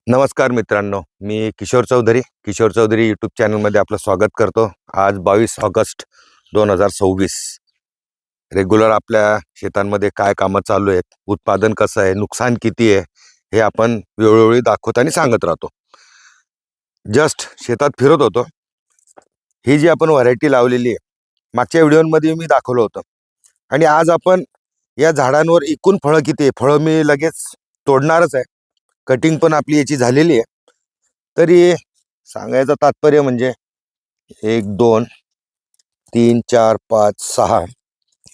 नमस्कार मित्रांनो, मी किशोर चौधरी यूट्यूब चॅनलमध्ये आपलं स्वागत करतो. आज 22 ऑगस्ट 2026. रेग्युलर आपल्या शेतांमध्ये काय कामं चालू आहेत, उत्पादन कसं आहे, नुकसान किती आहे, हे आपण वेळोवेळी दाखवत आणि सांगत राहतो. जस्ट शेतात फिरत होतो. ही जी आपण व्हरायटी लावलेली आहे, मागच्या व्हिडिओमध्ये मी दाखवलं होतं. आणि आज आपण या झाडांवर एकूण फळं किती आहे, फळं मी लगेच तोडणारच आहे. कटिंग पण आपली याची झालेली आहे. तरी सांगायचं तात्पर्य म्हणजे 1 2 3 4 5 6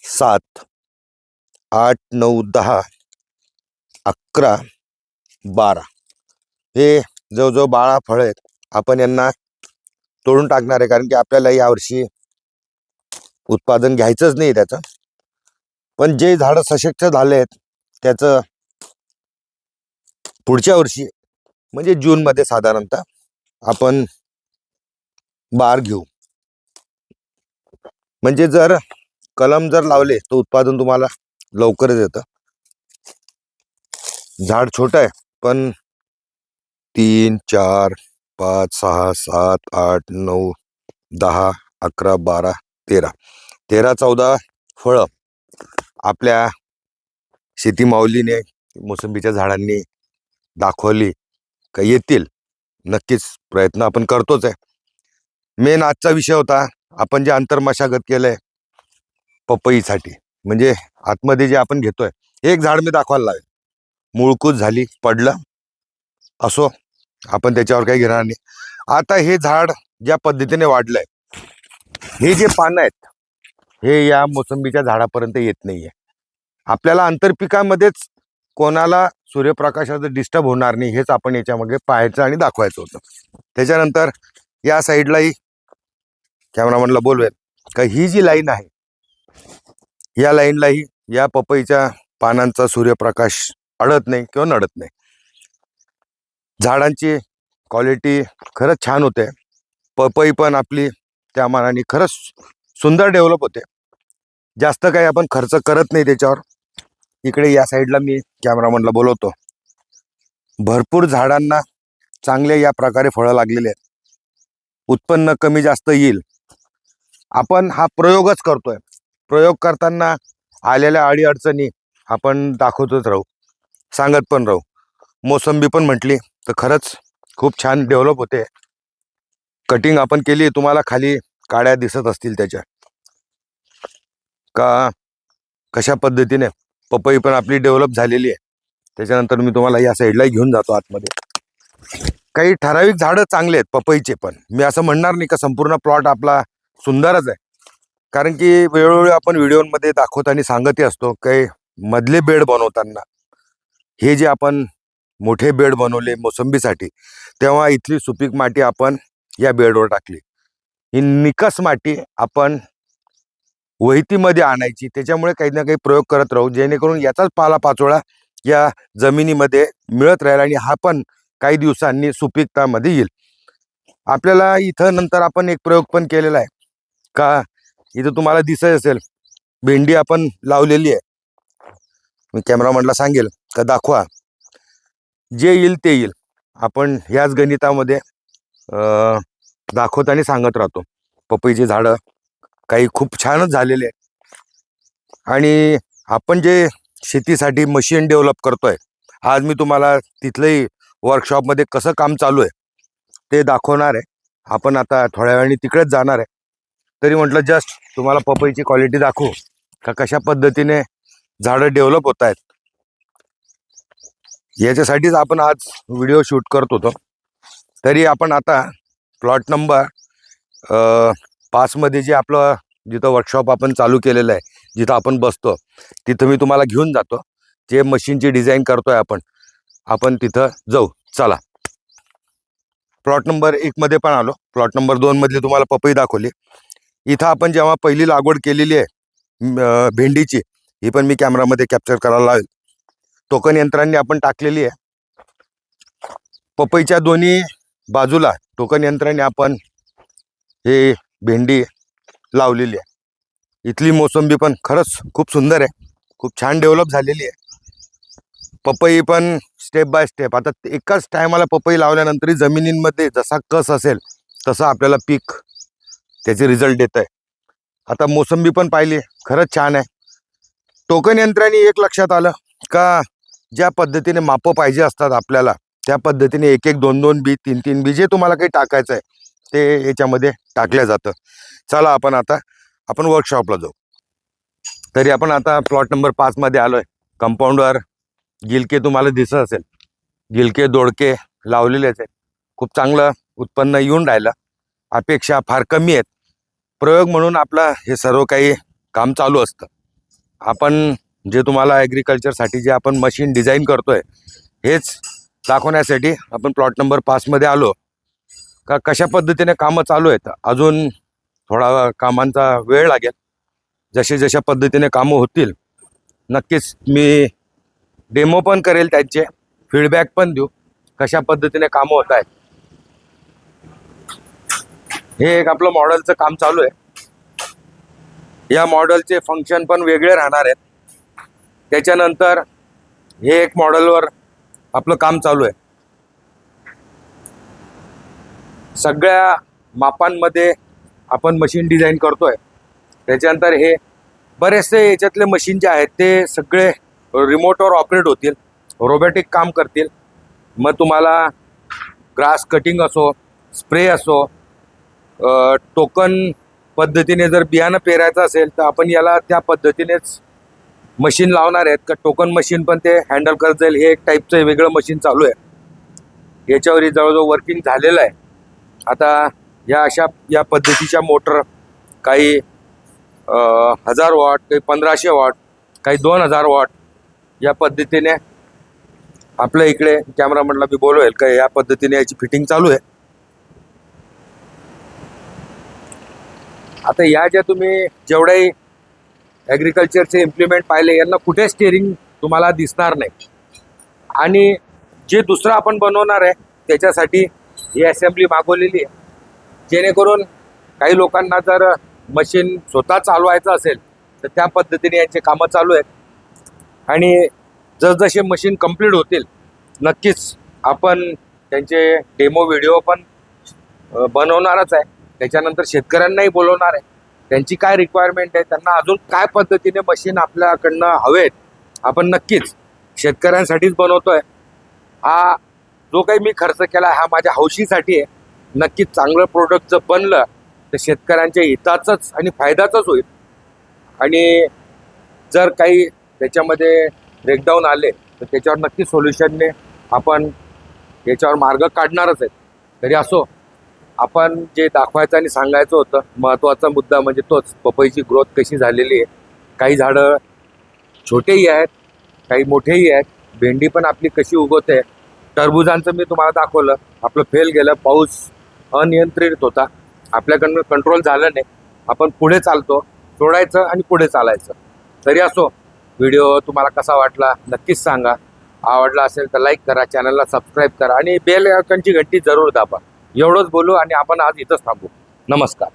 7 8 9 10 11 12 हे जवळजवळ 12 फळं आहेत. आपण यांना तोडून टाकणार आहे, कारण की आपल्याला यावर्षी उत्पादन घ्यायचंच नाही त्याचं. पण जे झाडं सशक्त झाले आहेत त्याचं पुढच्या वर्षी म्हणजे जूनमध्ये साधारणतः आपण बार घेऊ. म्हणजे जर कलम जर लावले तर उत्पादन तुम्हाला लवकरच येतं. झाड छोटं आहे पण 3 4 5 6 7 8 9 10 11 12 13 14 फळं आपल्या शेती माऊलीने मोसंबीच्या झाडांनी दाखवली का येतील. नक्कीच प्रयत्न आपण करतोच आहे. मेन आजचा विषय होता, आपण जे आंतरमशागत केलंय पपईसाठी, म्हणजे आतमध्ये जे आपण घेतोय, एक झाड मी दाखवायला लागेल. मुळकूच झाली, पडलं, असो, आपण त्याच्यावर काही घेणार नाही. आता हे झाड ज्या पद्धतीने वाढलंय, हे जे पानं आहेत हे या मोसंबीच्या झाडापर्यंत येत नाहीये. आपल्याला आंतरपिकामध्येच कोणाला सूर्यप्रकाशाचं डिस्टर्ब होणार नाही हेच आपण याच्यामध्ये पाहायचं आणि दाखवायचं होतं. त्याच्यानंतर या साईडलाही कॅमेरामॅनला बोलूयात का ही जी लाईन आहे, या लाईनलाही या पपईच्या पानांचा सूर्यप्रकाश अडत नाही किंवा नडत नाही. झाडांची क्वालिटी खरंच छान होते. पपई पण आपली त्या मानाने खरंच सुंदर डेव्हलप होते. जास्त काही आपण खर्च करत नाही त्याच्यावर. इकडे या साईडला मी कॅमेरामॅनला बोलवतो. भरपूर झाडांना चांगले या प्रकारे फळं लागलेले आहेत. उत्पन्न कमी जास्त येईल. आपण हा प्रयोगच करतोय. प्रयोग करताना आलेल्या अडीअडचणी आपण दाखवतच राहू, सांगत पण राहू. मोसंबी पण म्हटली तर खरंच खूप छान डेव्हलप होते. कटिंग आपण केली, तुम्हाला खाली काड्या दिसत असतील त्याच्या, का कशा पद्धतीने पपई पण आपली डेव्हलप झालेली आहे. त्याच्यानंतर मी तुम्हाला या साईडला घेऊन जातो आतमध्ये. काही ठराविक झाडं चांगले आहेत पपईचे, पण मी असं म्हणणार नाही का संपूर्ण प्लॉट आपला सुंदरच आहे. कारण की वेळोवेळी आपण व्हिडिओमध्ये दाखवताना सांगतही असतो काही मधले बेड बनवताना, हे जे आपण मोठे बेड बनवले मोसंबीसाठी, तेव्हा इथली सुपीक माती आपण या बेडवर टाकली. ही निकस माती आपण वहितीमध्ये आणायची. त्याच्यामुळे काही ना काही प्रयोग करत राहू, जेणेकरून याचाच पालापाचोळा या जमिनीमध्ये मिळत राहील आणि हा पण काही दिवसांनी सुपीकतामध्ये येईल. आपल्याला इथं नंतर आपण एक प्रयोग पण केलेला आहे का, इथं तुम्हाला दिसत असेल भेंडी आपण लावलेली आहे. मी कॅमेरामॅनला सांगेल का दाखवा, जे येईल ते येईल. आपण ह्याच गणितामध्ये दाखवताना सांगत राहतो. पपईची झाडं काही खूप छानच झालेले आहेत. आणि आपण जे शेतीसाठी मशीन डेव्हलप करतोय, आज मी तुम्हाला तिथलंही वर्कशॉपमध्ये कसं काम चालू आहे ते दाखवणार आहे. आपण आता थोड्या वेळाने तिकडेच जाणार आहे. तरी म्हटलं जस्ट तुम्हाला पपईची क्वालिटी दाखवू का कशा पद्धतीने झाडं डेव्हलप होत आहेत, याच्यासाठीच आपण आज व्हिडिओ शूट करत होतो. तरी आपण आता प्लॉट नंबर 5 मध्ये जे आपलं जिथं वर्कशॉप आपण चालू केलेलं आहे, जिथं आपण बसतो, तिथं मी तुम्हाला घेऊन जातो. जे मशीनची डिझाईन करतोय आपण तिथं जाऊ. चला. प्लॉट नंबर 1 मध्ये पण आलो. प्लॉट नंबर 2 मधली तुम्हाला पपई दाखवली. इथं आपण जेव्हा पहिली लागवड केलेली आहे भेंडीची, ही पण मी कॅमेरामध्ये कॅप्चर करायला लावेल. टोकन यंत्रांनी आपण टाकलेली आहे. पपईच्या दोन्ही बाजूला टोकन यंत्राने आपण हे भेंडी लावलेली आहे. इथली मोसंबी पण खरंच खूप सुंदर आहे, खूप छान डेव्हलप झालेली आहे. पपई पण स्टेप बाय स्टेप. आता एकाच टायमाला पपई लावल्यानंतर जमिनींमध्ये जसा कस असेल तसं आपल्याला पीक त्याचे रिझल्ट देत आहे. आता मोसंबी पण पाहिली, खरंच छान आहे. टोकन यंत्राने एक लक्षात आलं का ज्या पद्धतीने मापं पाहिजे असतात आपल्याला त्या पद्धतीने 1-1, 2-2 बी, 3-3 बी जे तुम्हाला काही टाकायचं आहे ते याच्यामध्ये टाकल्या जातं. चला आपण वर्कशॉपला जाऊ. तरी आपण आता प्लॉट नंबर 5 मध्ये आलोय. कंपाऊंडवर गिलके तुम्हाला दिसत असेल, गिलके दोडके लावलेलेच आहेत. खूप चांगलं उत्पन्न येऊन राहिलं. अपेक्षा फार कमी आहेत. प्रयोग म्हणून आपला हे सर्व काही काम चालू असतं. आपण जे तुम्हाला ॲग्रिकल्चरसाठी जे आपण मशीन डिझाईन करतोय हेच दाखवण्यासाठी आपण प्लॉट नंबर 5 मध्ये आलो. का कशा पद्धतीने कामं चालू आहेत. अजून थोडा कामांचा वेळ लागेल. जशा पद्धतीने कामं होतील नक्कीच मी डेमो पण करेल, त्यांचे फीडबॅक पण देऊ कशा पद्धतीने कामं होत आहेत. हे एक आपलं मॉडेलचं काम चालू आहे. या मॉडेलचे फंक्शन पण वेगळे राहणार आहेत. त्याच्यानंतर हे एक मॉडेलवर आपलं काम चालू आहे. सगळ्या मापांमध्ये आपण मशीन डिझाईन करतोय. त्याच्यानंतर हे बरेचसे याच्यातले मशीन जे आहेत ते सगळे रिमोटवर ऑपरेट होतील, रोबोटिक काम करतील. मग तुम्हाला ग्रास कटिंग असो, स्प्रे असो, टोकन पद्धतीने जर बियाणं पेरायचं असेल तर आपण याला त्या पद्धतीनेच मशीन लावणार आहेत. का टोकन मशीन पण ते हँडल करत जाईल. हे एक टाईपचं वेगळं मशीन चालू आहे. याच्यावर जवळजवळ वर्किंग झालेलं आहे. आता या पद्धतीच्या मोटर काही 1000 वॉट, काही 1500 वॉट, काही 2000 वॉट या पद्धतीने आपल्या इकडे कॅमेरामॅनला मी बोलवेल का या पद्धतीने याची फिटिंग चालू आहे. आता या ज्या तुम्ही जेवढ्याही ॲग्रिकल्चरचे इम्प्लिमेंट पाहिले यांना कुठे स्टेअरिंग तुम्हाला दिसणार नाही. आणि जे दुसरं आपण बनवणार आहे त्याच्यासाठी ही असेंब्ली मागवलेली आहे. जेणेकरून काही लोकांना जर मशीन स्वतः चालवायचं असेल तर त्या पद्धतीने यांचे कामं चालू आहेत. आणि जसजसे मशीन कंप्लीट होतील नक्कीच आपण त्यांचे डेमो व्हिडिओ पण बनवणारच आहे. त्याच्यानंतर शेतकऱ्यांनाही बोलवणार आहे. त्यांची काय रिक्वायरमेंट आहे, त्यांना अजून काय पद्धतीने मशीन आपल्याकडनं हवेत, आपण नक्कीच शेतकऱ्यांसाठीच बनवतोय. हा जो काही मी खर्च केला हा माझ्या हौशीसाठी आहे. नक्कीच चांगलं प्रोडक्ट जर बनलं तर शेतकऱ्यांच्या हिताचंच आणि फायद्याचंच होईल. आणि जर काही त्याच्यामध्ये ब्रेकडाऊन आले तर त्याच्यावर नक्की सोल्युशनने आपण याच्यावर मार्ग काढणारच आहेत. तरी असो, आपण जे दाखवायचं आणि सांगायचं होतं महत्त्वाचा मुद्दा म्हणजे तोच, पपईची ग्रोथ कशी झालेली आहे. काही झाडं छोटेही आहेत, काही मोठेही आहेत. भेंडी पण आपली कशी उगवते. टरबुजांचं मी तुम्हाला दाखवलं, आपलं फेल गेलं. पाऊस अनियंत्रित होता, आपल्याकडनं कंट्रोल झालं नाही. आपण पुढे चालतो, सोडायचं आणि पुढे चालायचं. तरी असो, व्हिडिओ तुम्हाला कसा वाटला नक्कीच सांगा. आवडला असेल तर लाईक करा, चॅनलला सबस्क्राईब करा आणि बेल आयकॉनची घंटी जरूर दाबा. एवढंच बोलू आणि आपण आज इथंच थांबू. नमस्कार.